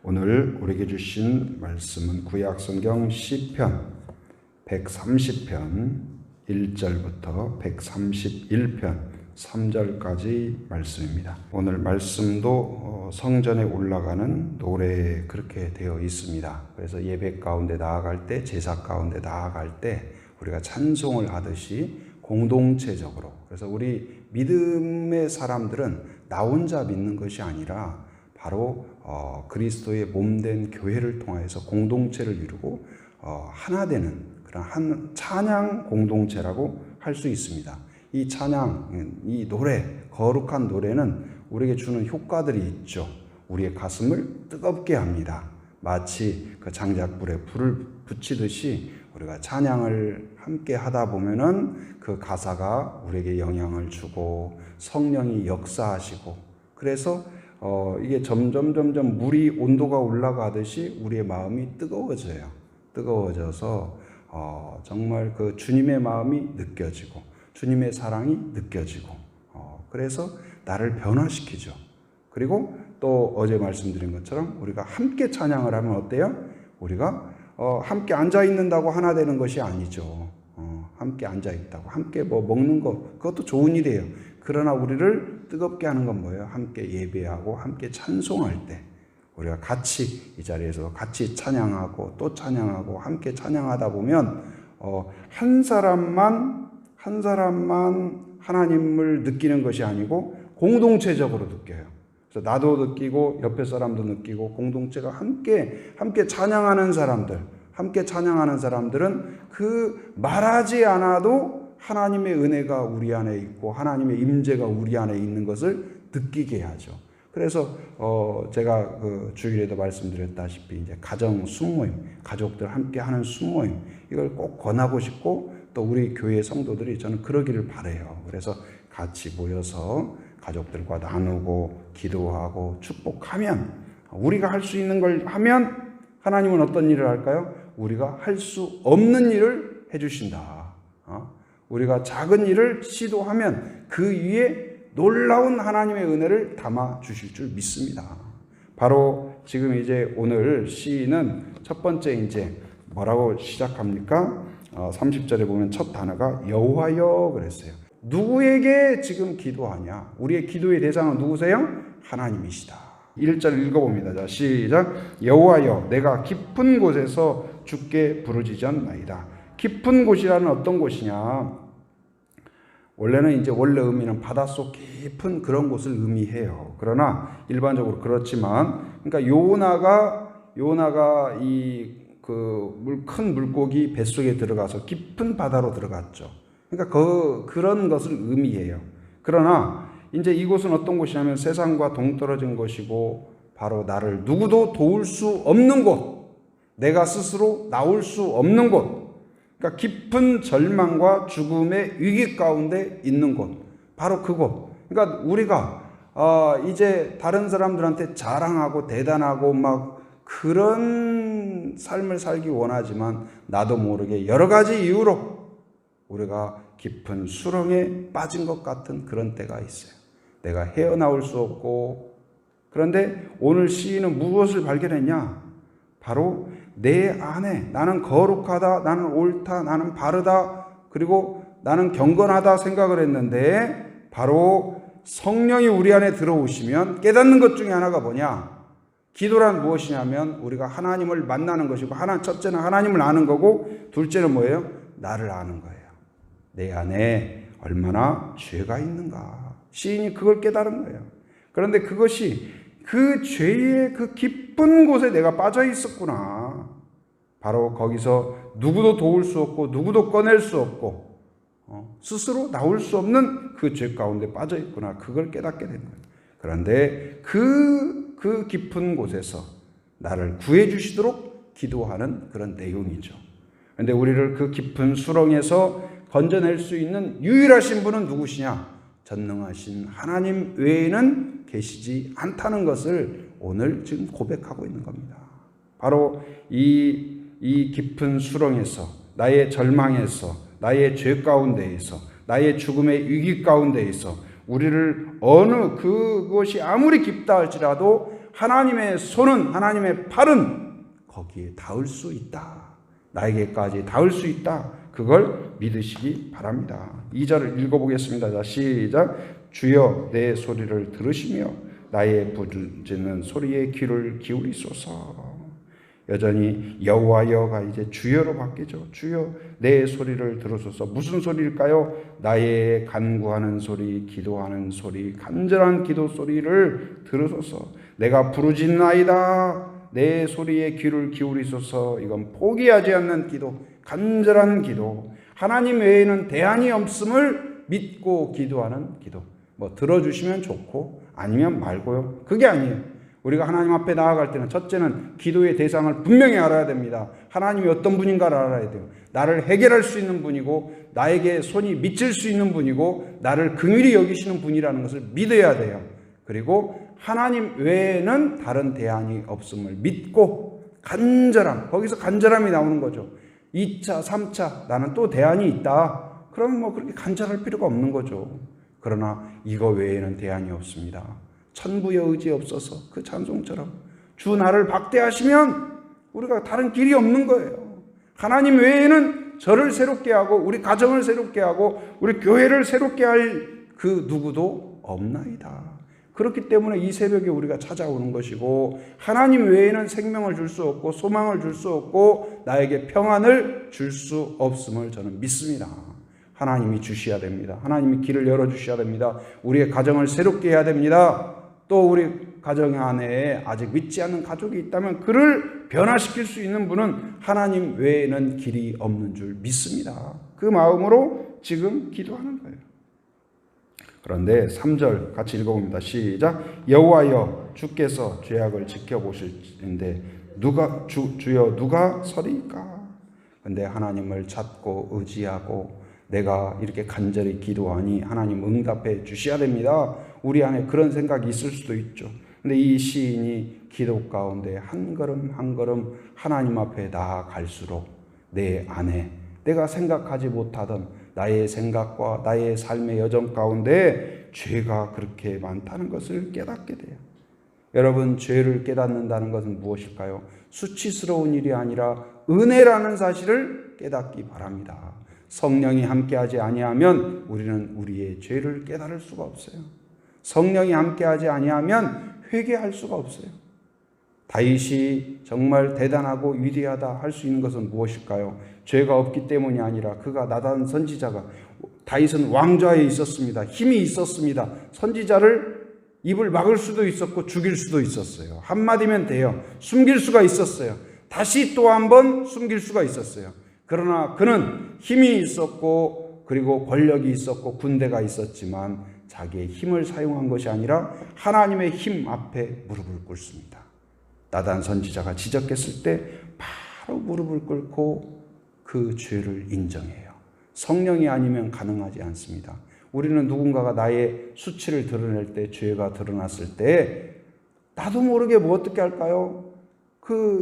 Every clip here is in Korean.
오늘 우리에게 주신 말씀은 구약성경 시편 130편 1절부터 131편 3절까지 말씀입니다. 오늘 말씀도 성전에 올라가는 노래에 그렇게 되어 있습니다. 그래서 예배 가운데 나아갈 때, 제사 가운데 나아갈 때 우리가 찬송을 하듯이 공동체적으로, 그래서 우리 믿음의 사람들은 나 혼자 믿는 것이 아니라 바로 그리스도의 몸된 교회를 통해서 공동체를 이루고 하나 되는 그런 한 찬양 공동체라고 할 수 있습니다. 이 찬양, 이 노래, 거룩한 노래는 우리에게 주는 효과들이 있죠. 우리의 가슴을 뜨겁게 합니다. 마치 그 장작불에 불을 붙이듯이 우리가 찬양을 함께 하다 보면은 그 가사가 우리에게 영향을 주고 성령이 역사하시고, 그래서 이게 점점 물이 온도가 올라가듯이 우리의 마음이 뜨거워져요. 뜨거워져서 정말 그 주님의 마음이 느껴지고 주님의 사랑이 느껴지고, 그래서 나를 변화시키죠. 그리고 또 어제 말씀드린 것처럼 우리가 함께 찬양을 하면 어때요? 우리가 함께 앉아 있는다고 하나 되는 것이 아니죠. 함께 앉아 있다고, 함께 뭐 먹는 거, 그것도 좋은 일이에요. 그러나 우리를 뜨겁게 하는 건 뭐예요? 함께 예배하고 함께 찬송할 때 우리가 같이 이 자리에서 같이 찬양하고 또 찬양하고 함께 찬양하다 보면 한 사람만 하나님을 느끼는 것이 아니고 공동체적으로 느껴요. 그래서 나도 느끼고 옆에 사람도 느끼고 공동체가 함께 찬양하는 사람들은 그 말하지 않아도 하나님의 은혜가 우리 안에 있고 하나님의 임재가 우리 안에 있는 것을 느끼게 하죠. 그래서 제가 그 주일에도 말씀드렸다시피 이제 가정 순모임, 가족들 함께 하는 순모임, 이걸 꼭 권하고 싶고 또 우리 교회 성도들이 저는 그러기를 바라요. 그래서 같이 모여서 가족들과 나누고 기도하고 축복하면, 우리가 할 수 있는 걸 하면 하나님은 어떤 일을 할까요? 우리가 할 수 없는 일을 해주신다. 우리가 작은 일을 시도하면 그 위에 놀라운 하나님의 은혜를 담아 주실 줄 믿습니다. 바로 지금 이제 오늘 시인은 첫 번째 이제 뭐라고 시작합니까? 30절에 보면 첫 단어가 여호와여 그랬어요. 누구에게 지금 기도하냐? 우리의 기도의 대상은 누구세요? 하나님이시다. 1절 읽어봅니다. 자, 시작. 여호와여, 내가 깊은 곳에서 주께 부르짖었나이다. 깊은 곳이라는 어떤 곳이냐? 원래는 이제 원래 의미는 바닷속 깊은 그런 곳을 의미해요. 그러나 일반적으로 그렇지만, 그러니까 요나가 큰 물고기 뱃속에 들어가서 깊은 바다로 들어갔죠. 그러니까 그런 것을 의미해요. 그러나 이제 이곳은 어떤 곳이냐면 세상과 동떨어진 곳이고 바로 나를 누구도 도울 수 없는 곳, 내가 스스로 나올 수 없는 곳, 그러니까 깊은 절망과 죽음의 위기 가운데 있는 곳, 바로 그곳. 그러니까 우리가 이제 다른 사람들한테 자랑하고 대단하고 막 그런 삶을 살기 원하지만 나도 모르게 여러 가지 이유로 우리가 깊은 수렁에 빠진 것 같은 그런 때가 있어요. 내가 헤어나올 수 없고. 그런데 오늘 시인은 무엇을 발견했냐? 바로 내 안에 나는 거룩하다, 나는 옳다, 나는 바르다, 그리고 나는 경건하다 생각을 했는데 바로 성령이 우리 안에 들어오시면 깨닫는 것 중에 하나가 뭐냐? 기도란 무엇이냐면 우리가 하나님을 만나는 것이고, 첫째는 하나님을 아는 거고, 둘째는 뭐예요? 나를 아는 거예요. 내 안에 얼마나 죄가 있는가. 시인이 그걸 깨달은 거예요. 그런데 그것이 그 죄의 그 깊은 곳에 내가 빠져 있었구나. 바로 거기서 누구도 도울 수 없고 누구도 꺼낼 수 없고 스스로 나올 수 없는 그 죄 가운데 빠져 있구나. 그걸 깨닫게 된 거예요. 그런데 그 깊은 곳에서 나를 구해 주시도록 기도하는 그런 내용이죠. 그런데 우리를 그 깊은 수렁에서 건져낼 수 있는 유일하신 분은 누구시냐? 전능하신 하나님 외에는 계시지 않다는 것을 오늘 지금 고백하고 있는 겁니다. 바로 이 깊은 수렁에서, 나의 절망에서, 나의 죄 가운데에서, 나의 죽음의 위기 가운데에서 우리를 그것이 아무리 깊다 할지라도 하나님의 손은, 하나님의 팔은 거기에 닿을 수 있다. 나에게까지 닿을 수 있다. 그걸 믿으시기 바랍니다. 2절을 읽어보겠습니다. 자, 시작. 주여 내 소리를 들으시며 나의 부르짖는 소리에 귀를 기울이소서. 여전히 여호와여가 이제 주여로 바뀌죠. 주여 내 소리를 들으소서. 무슨 소리일까요? 나의 간구하는 소리, 기도하는 소리, 간절한 기도 소리를 들으소서. 내가 부르짖나이다. 내 소리에 귀를 기울이소서. 이건 포기하지 않는 기도, 간절한 기도, 하나님 외에는 대안이 없음을 믿고 기도하는 기도. 뭐 들어주시면 좋고 아니면 말고요. 그게 아니에요. 우리가 하나님 앞에 나아갈 때는 첫째는 기도의 대상을 분명히 알아야 됩니다. 하나님이 어떤 분인가를 알아야 돼요. 나를 해결할 수 있는 분이고 나에게 손이 미칠 수 있는 분이고 나를 긍휼히 여기시는 분이라는 것을 믿어야 돼요. 그리고 하나님 외에는 다른 대안이 없음을 믿고 간절함, 거기서 간절함이 나오는 거죠. 2차, 3차 나는 또 대안이 있다. 그러면 뭐 그렇게 간절할 필요가 없는 거죠. 그러나 이거 외에는 대안이 없습니다. 천부의 의지 없어서 그 찬송처럼 주 나를 박대하시면 우리가 다른 길이 없는 거예요. 하나님 외에는 저를 새롭게 하고 우리 가정을 새롭게 하고 우리 교회를 새롭게 할 그 누구도 없나이다. 그렇기 때문에 이 새벽에 우리가 찾아오는 것이고 하나님 외에는 생명을 줄 수 없고 소망을 줄 수 없고 나에게 평안을 줄 수 없음을 저는 믿습니다. 하나님이 주셔야 됩니다. 하나님이 길을 열어주셔야 됩니다. 우리의 가정을 새롭게 해야 됩니다. 또 우리 가정 안에 아직 믿지 않는 가족이 있다면 그를 변화시킬 수 있는 분은 하나님 외에는 길이 없는 줄 믿습니다. 그 마음으로 지금 기도하는 거예요. 그런데 3절 같이 읽어봅니다. 시작. 여호와여 주께서 죄악을 지켜보실는데 주여 누가 서리까? 근데 하나님을 찾고 의지하고 내가 이렇게 간절히 기도하니 하나님 응답해 주셔야 됩니다. 우리 안에 그런 생각이 있을 수도 있죠. 근데 이 시인이 기도 가운데 한 걸음 한 걸음 하나님 앞에 나아갈수록 내 안에 내가 생각하지 못하던 나의 생각과 나의 삶의 여정 가운데 죄가 그렇게 많다는 것을 깨닫게 돼요. 여러분, 죄를 깨닫는다는 것은 무엇일까요? 수치스러운 일이 아니라 은혜라는 사실을 깨닫기 바랍니다. 성령이 함께하지 아니하면 우리는 우리의 죄를 깨달을 수가 없어요. 성령이 함께하지 아니하면 회개할 수가 없어요. 다윗이 정말 대단하고 위대하다 할 수 있는 것은 무엇일까요? 죄가 없기 때문이 아니라 그가 나단 선지자가 다윗은 왕좌에 있었습니다. 힘이 있었습니다. 선지자를 입을 막을 수도 있었고 죽일 수도 있었어요. 한마디면 돼요. 숨길 수가 있었어요. 다시 또 한 번 숨길 수가 있었어요. 그러나 그는 힘이 있었고 그리고 권력이 있었고 군대가 있었지만 자기의 힘을 사용한 것이 아니라 하나님의 힘 앞에 무릎을 꿇습니다. 나단 선지자가 지적했을 때 바로 무릎을 꿇고 그 죄를 인정해요. 성령이 아니면 가능하지 않습니다. 우리는 누군가가 나의 수치를 드러낼 때, 죄가 드러났을 때 나도 모르게 뭐 어떻게 할까요?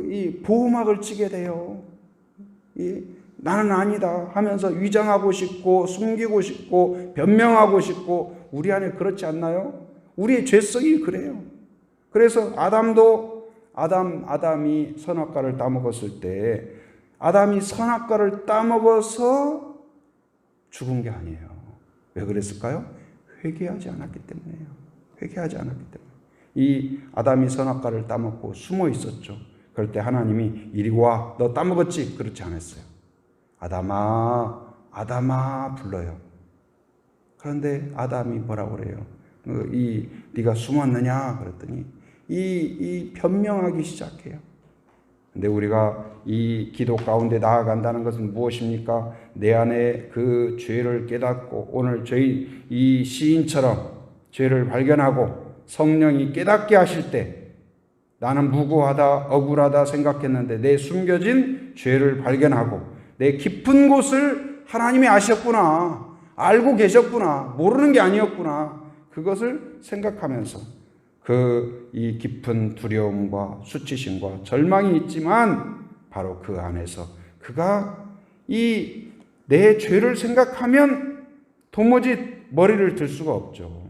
이 보호막을 치게 돼요. 나는 아니다 하면서 위장하고 싶고 숨기고 싶고 변명하고 싶고 우리 안에 그렇지 않나요? 우리의 죄성이 그래요. 그래서 아담이 선악과를 따먹었을 때 아담이 선악과를 따먹어서 죽은 게 아니에요. 왜 그랬을까요? 회개하지 않았기 때문이에요. 회개하지 않았기 때문에. 이 아담이 선악과를 따먹고 숨어 있었죠. 그럴 때 하나님이 이리 와, 너 따먹었지? 그렇지 않았어요. 아담아 불러요. 그런데 아담이 뭐라고 그래요? 네가 숨었느냐? 그랬더니 이 변명하기 시작해요. 근데 우리가 이 기도 가운데 나아간다는 것은 무엇입니까? 내 안에 그 죄를 깨닫고 오늘 저희 이 시인처럼 죄를 발견하고 성령이 깨닫게 하실 때 나는 무고하다, 억울하다 생각했는데 내 숨겨진 죄를 발견하고 내 깊은 곳을 하나님이 아셨구나, 알고 계셨구나, 모르는 게 아니었구나, 그것을 생각하면서 이 깊은 두려움과 수치심과 절망이 있지만 바로 그 안에서 그가 내 죄를 생각하면 도무지 머리를 들 수가 없죠.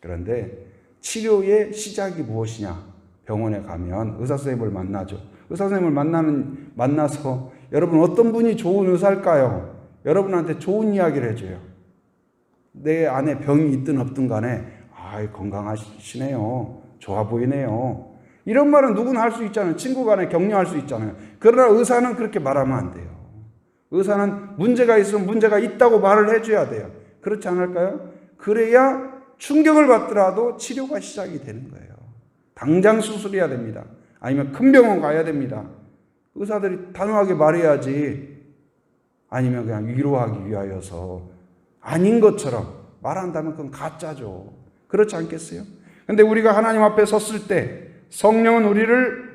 그런데 치료의 시작이 무엇이냐? 병원에 가면 의사 선생님을 만나죠. 의사 선생님을 만나서 여러분 어떤 분이 좋은 의사일까요? 여러분한테 좋은 이야기를 해줘요. 내 안에 병이 있든 없든 간에 건강하시네요. 좋아 보이네요. 이런 말은 누구나 할 수 있잖아요. 친구 간에 격려할 수 있잖아요. 그러나 의사는 그렇게 말하면 안 돼요. 의사는 문제가 있으면 문제가 있다고 말을 해줘야 돼요. 그렇지 않을까요? 그래야 충격을 받더라도 치료가 시작이 되는 거예요. 당장 수술해야 됩니다. 아니면 큰 병원 가야 됩니다. 의사들이 단호하게 말해야지. 아니면 그냥 위로하기 위하여서 아닌 것처럼 말한다면 그건 가짜죠. 그렇지 않겠어요? 근데 우리가 하나님 앞에 섰을 때 성령은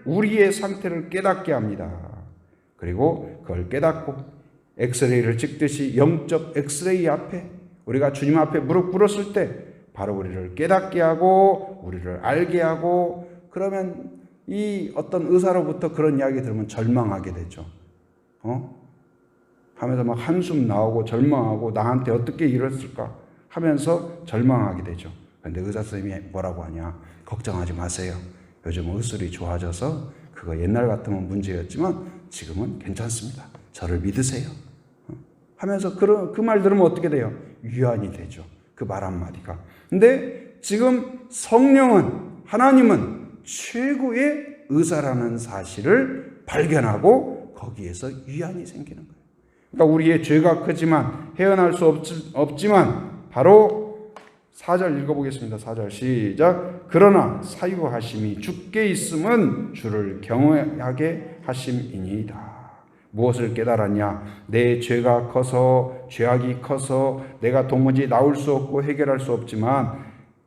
우리의 상태를 깨닫게 합니다. 그리고 그걸 깨닫고 엑스레이를 찍듯이 영적 엑스레이 앞에 우리가 주님 앞에 무릎 꿇었을 때 바로 우리를 깨닫게 하고 우리를 알게 하고, 그러면 이 어떤 의사로부터 그런 이야기 들으면 절망하게 되죠. 하면서 막 한숨 나오고 절망하고 나한테 어떻게 이랬을까 하면서 절망하게 되죠. 그런데 의사 선생님이 뭐라고 하냐? 걱정하지 마세요. 요즘 의술이 좋아져서 그거 옛날 같으면 문제였지만 지금은 괜찮습니다. 저를 믿으세요. 하면서 그 말 들으면 어떻게 돼요? 위안이 되죠. 그 말 한마디가. 근데 지금 성령은, 하나님은 최고의 의사라는 사실을 발견하고 거기에서 위안이 생기는 거예요. 그러니까 우리의 죄가 크지만 헤어날 수 없지만 바로 4절 읽어보겠습니다. 4절 시작. 그러나 사유하심이 주께 있음은 주를 경외하게 하심이니이다. 무엇을 깨달았냐? 내 죄가 커서, 죄악이 커서 내가 도무지 나올 수 없고 해결할 수 없지만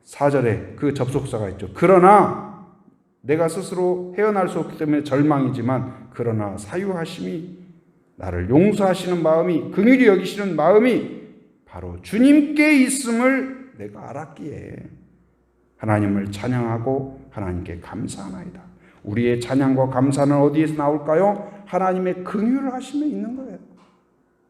4절에 그 접속사가 있죠. 그러나 내가 스스로 헤어날 수 없기 때문에 절망이지만 그러나 사유하심이, 나를 용서하시는 마음이, 긍휼히 여기시는 마음이 바로 주님께 있음을 내가 알았기에 하나님을 찬양하고 하나님께 감사하나이다. 우리의 찬양과 감사는 어디에서 나올까요? 하나님의 긍휼을 하심에 있는 거예요.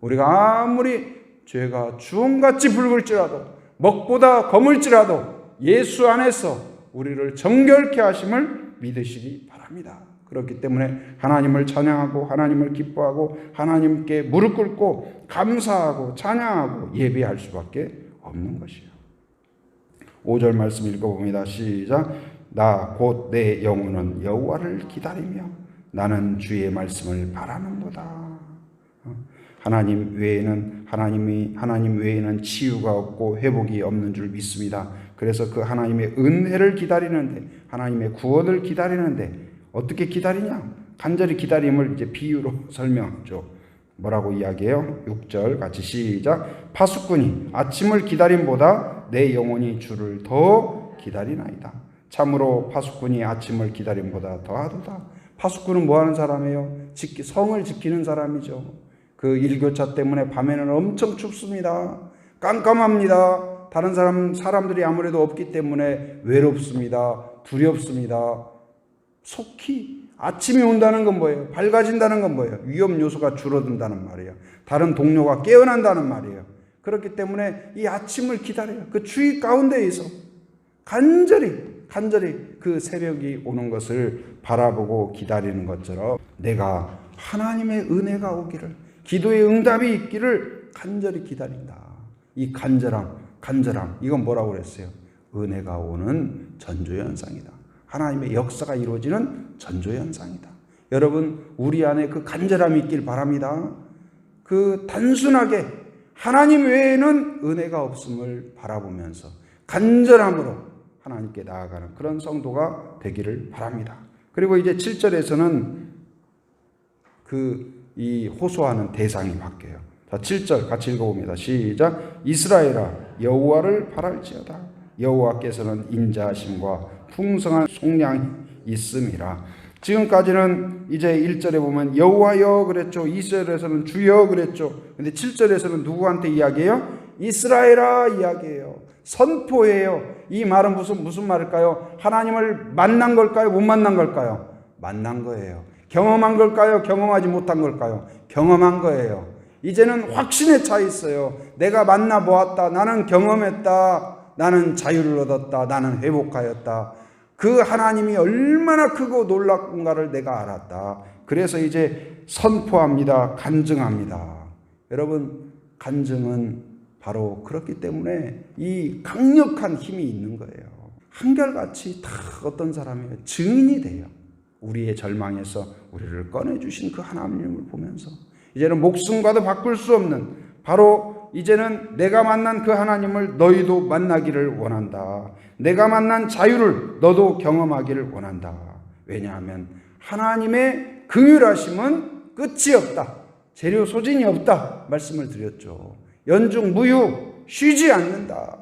우리가 아무리 죄가 주홍같이 붉을지라도, 먹보다 검을지라도 예수 안에서 우리를 정결케 하심을 믿으시기 바랍니다. 그렇기 때문에 하나님을 찬양하고 하나님을 기뻐하고 하나님께 무릎 꿇고 감사하고 찬양하고 예배할 수밖에 없는 것이에요. 5절 말씀 읽어봅니다. 시작. 나 곧 내 영혼은 여호와를 기다리며 나는 주의 말씀을 바라는도다. 하나님 외에는 치유가 없고 회복이 없는 줄 믿습니다. 그래서 그 하나님의 은혜를 기다리는데, 하나님의 구원을 기다리는데 어떻게 기다리냐? 간절히 기다림을 이제 비유로 설명하죠. 뭐라고 이야기해요? 6절 같이 시작. 파수꾼이 아침을 기다림보다 내 영혼이 주를 더 기다리나이다. 참으로 파수꾼이 아침을 기다림보다 더하도다. 파수꾼은 뭐 하는 사람이에요? 성을 지키는 사람이죠. 그 일교차 때문에 밤에는 엄청 춥습니다. 깜깜합니다. 다른 사람들이 아무래도 없기 때문에 외롭습니다. 두렵습니다. 속히 아침이 온다는 건 뭐예요? 밝아진다는 건 뭐예요? 위험 요소가 줄어든다는 말이에요. 다른 동료가 깨어난다는 말이에요. 그렇기 때문에 이 아침을 기다려요. 그 주의 가운데에서 간절히 그 새벽이 오는 것을 바라보고 기다리는 것처럼 내가 하나님의 은혜가 오기를, 기도의 응답이 있기를 간절히 기다린다. 이 간절함 이건 뭐라고 그랬어요? 은혜가 오는 전조현상이다. 하나님의 역사가 이루어지는 전조현상이다. 여러분, 우리 안에 그 간절함이 있길 바랍니다. 그 단순하게 하나님 외에는 은혜가 없음을 바라보면서 간절함으로 하나님께 나아가는 그런 성도가 되기를 바랍니다. 그리고 이제 7절에서는 이 호소하는 대상이 바뀌어요. 자, 7절 같이 읽어봅니다. 시작. 이스라엘아 여호와를 바랄지어다. 여호와께서는 인자하심과 풍성한 속량이 있음이라. 지금까지는 이제 1절에 보면 여호와여 그랬죠. 2절에서는 주여 그랬죠. 근데 7절에서는 누구한테 이야기해요? 이스라엘아 이야기해요. 선포해요. 이 말은 무슨 말일까요? 하나님을 만난 걸까요? 못 만난 걸까요? 만난 거예요. 경험한 걸까요? 경험하지 못한 걸까요? 경험한 거예요. 이제는 확신에 차 있어요. 내가 만나 보았다. 나는 경험했다. 나는 자유를 얻었다. 나는 회복하였다. 그 하나님이 얼마나 크고 놀랍군가를 내가 알았다. 그래서 이제 선포합니다. 간증합니다. 여러분, 간증은 바로 그렇기 때문에 이 강력한 힘이 있는 거예요. 한결같이 다 어떤 사람이 증인이 돼요. 우리의 절망에서 우리를 꺼내주신 그 하나님을 보면서 이제는 목숨과도 바꿀 수 없는, 바로 이제는 내가 만난 그 하나님을 너희도 만나기를 원한다. 내가 만난 자유를 너도 경험하기를 원한다. 왜냐하면 하나님의 긍휼하심은 끝이 없다. 재료 소진이 없다. 말씀을 드렸죠. 연중 무휴, 쉬지 않는다.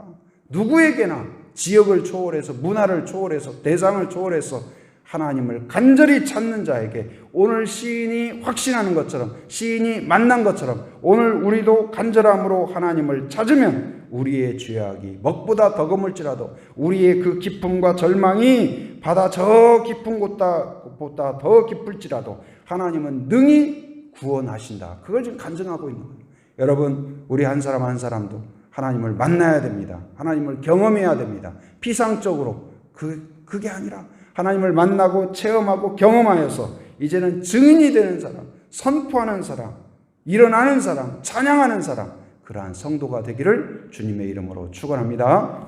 누구에게나 지역을 초월해서, 문화를 초월해서, 대상을 초월해서 하나님을 간절히 찾는 자에게 오늘 시인이 확신하는 것처럼, 시인이 만난 것처럼 오늘 우리도 간절함으로 하나님을 찾으면 우리의 죄악이 먹보다 더 거물지라도 우리의 그 기쁨과 절망이 바다 저 깊은 곳보다 더 깊을지라도 하나님은 능히 구원하신다. 그걸 지금 간증하고 있는 거예요. 여러분, 우리 한 사람 한 사람도 하나님을 만나야 됩니다. 하나님을 경험해야 됩니다. 피상적으로 그게 아니라 하나님을 만나고 체험하고 경험하여서 이제는 증인이 되는 사람, 선포하는 사람, 일어나는 사람, 찬양하는 사람, 그러한 성도가 되기를 주님의 이름으로 축원합니다.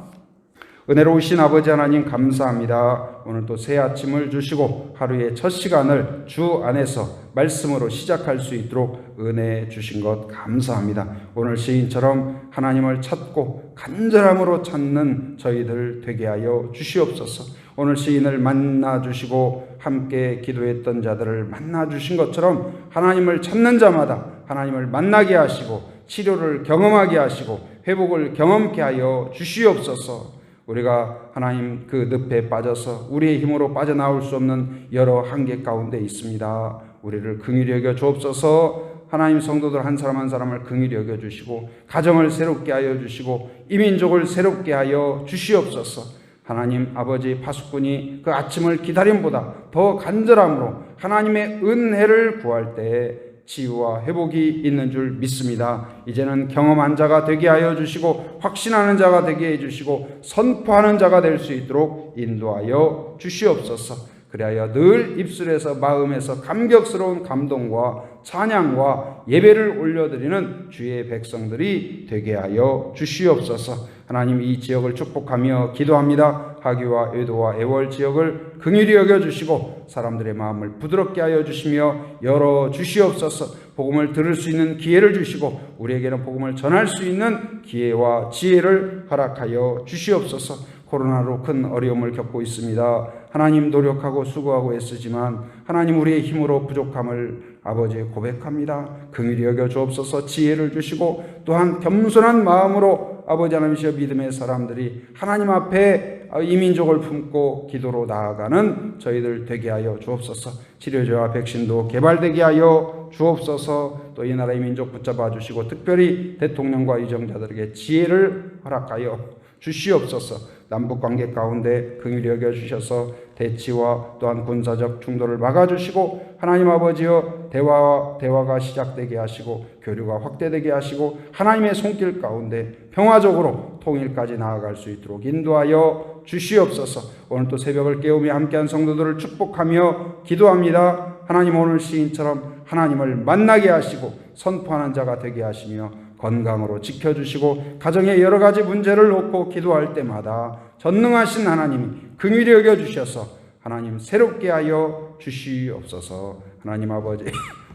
은혜로우신 아버지 하나님 감사합니다. 오늘 또 새 아침을 주시고 하루의 첫 시간을 주 안에서 말씀으로 시작할 수 있도록 은혜 주신 것 감사합니다. 오늘 시인처럼 하나님을 찾고 간절함으로 찾는 저희들 되게 하여 주시옵소서. 오늘 시인을 만나 주시고 함께 기도했던 자들을 만나 주신 것처럼 하나님을 찾는 자마다 하나님을 만나게 하시고 치료를 경험하게 하시고 회복을 경험케 하여 주시옵소서. 우리가 하나님 그 늪에 빠져서 우리의 힘으로 빠져나올 수 없는 여러 한계 가운데 있습니다. 우리를 긍휼히 여겨 주옵소서. 하나님 성도들 한 사람 한 사람을 긍휼히 여겨 주시고 가정을 새롭게 하여 주시고 이민족을 새롭게 하여 주시옵소서. 하나님 아버지, 파수꾼이 그 아침을 기다림보다 더 간절함으로 하나님의 은혜를 구할 때에 치유와 회복이 있는 줄 믿습니다. 이제는 경험한 자가 되게 하여 주시고 확신하는 자가 되게 해 주시고 선포하는 자가 될 수 있도록 인도하여 주시옵소서. 그리하여 늘 입술에서 마음에서 감격스러운 감동과 찬양과 예배를 올려드리는 주의 백성들이 되게 하여 주시옵소서. 하나님, 이 지역을 축복하며 기도합니다. 하기와 외도와 애월 지역을 긍휼히 여겨주시고 사람들의 마음을 부드럽게 하여 주시며 열어 주시옵소서. 복음을 들을 수 있는 기회를 주시고 우리에게는 복음을 전할 수 있는 기회와 지혜를 허락하여 주시옵소서. 코로나로 큰 어려움을 겪고 있습니다. 하나님, 노력하고 수고하고 애쓰지만 하나님 우리의 힘으로 부족함을 아버지 고백합니다. 긍휼히 여겨 주옵소서. 지혜를 주시고 또한 겸손한 마음으로 아버지 하나님이시여 믿음의 사람들이 하나님 앞에 이 민족을 품고 기도로 나아가는 저희들 되게 하여 주옵소서. 치료제와 백신도 개발되게 하여 주옵소서. 또 이 나라의 민족 붙잡아 주시고 특별히 대통령과 유정자들에게 지혜를 허락하여 주시옵소서. 남북관계 가운데 긍휼히 여겨주셔서 대치와 또한 군사적 충돌을 막아주시고 하나님 아버지여 대화가 시작되게 하시고 교류가 확대되게 하시고 하나님의 손길 가운데 평화적으로 통일까지 나아갈 수 있도록 인도하여 주시옵소서. 오늘 또 새벽을 깨우며 함께한 성도들을 축복하며 기도합니다. 하나님, 오늘 시인처럼 하나님을 만나게 하시고 선포하는 자가 되게 하시며 건강으로 지켜주시고 가정의 여러 가지 문제를 놓고 기도할 때마다 전능하신 하나님이 긍휼히 여겨주셔서 하나님 새롭게 하여 주시옵소서. 하나님 아버지,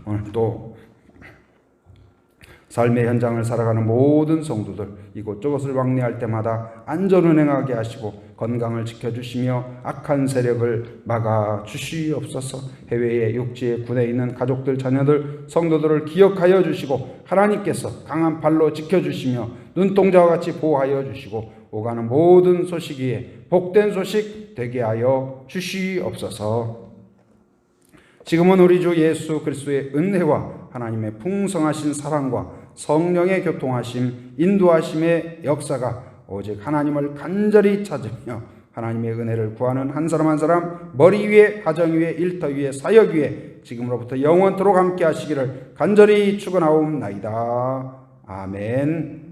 오늘 또 삶의 현장을 살아가는 모든 성도들 이곳저곳을 왕래할 때마다 안전운행하게 하시고 건강을 지켜주시며 악한 세력을 막아주시옵소서. 해외의 육지의 군에 있는 가족들, 자녀들, 성도들을 기억하여 주시고 하나님께서 강한 팔로 지켜주시며 눈동자와 같이 보호하여 주시고 오가는 모든 소식 위에 복된 소식 되게 하여 주시옵소서. 지금은 우리 주 예수 그리스도의 은혜와 하나님의 풍성하신 사랑과 성령의 교통하심, 인도하심의 역사가 오직 하나님을 간절히 찾으며 하나님의 은혜를 구하는 한 사람 한 사람 머리 위에, 가정 위에, 일터 위에, 사역 위에 지금으로부터 영원토록 함께 하시기를 간절히 축원하옵나이다. 아멘.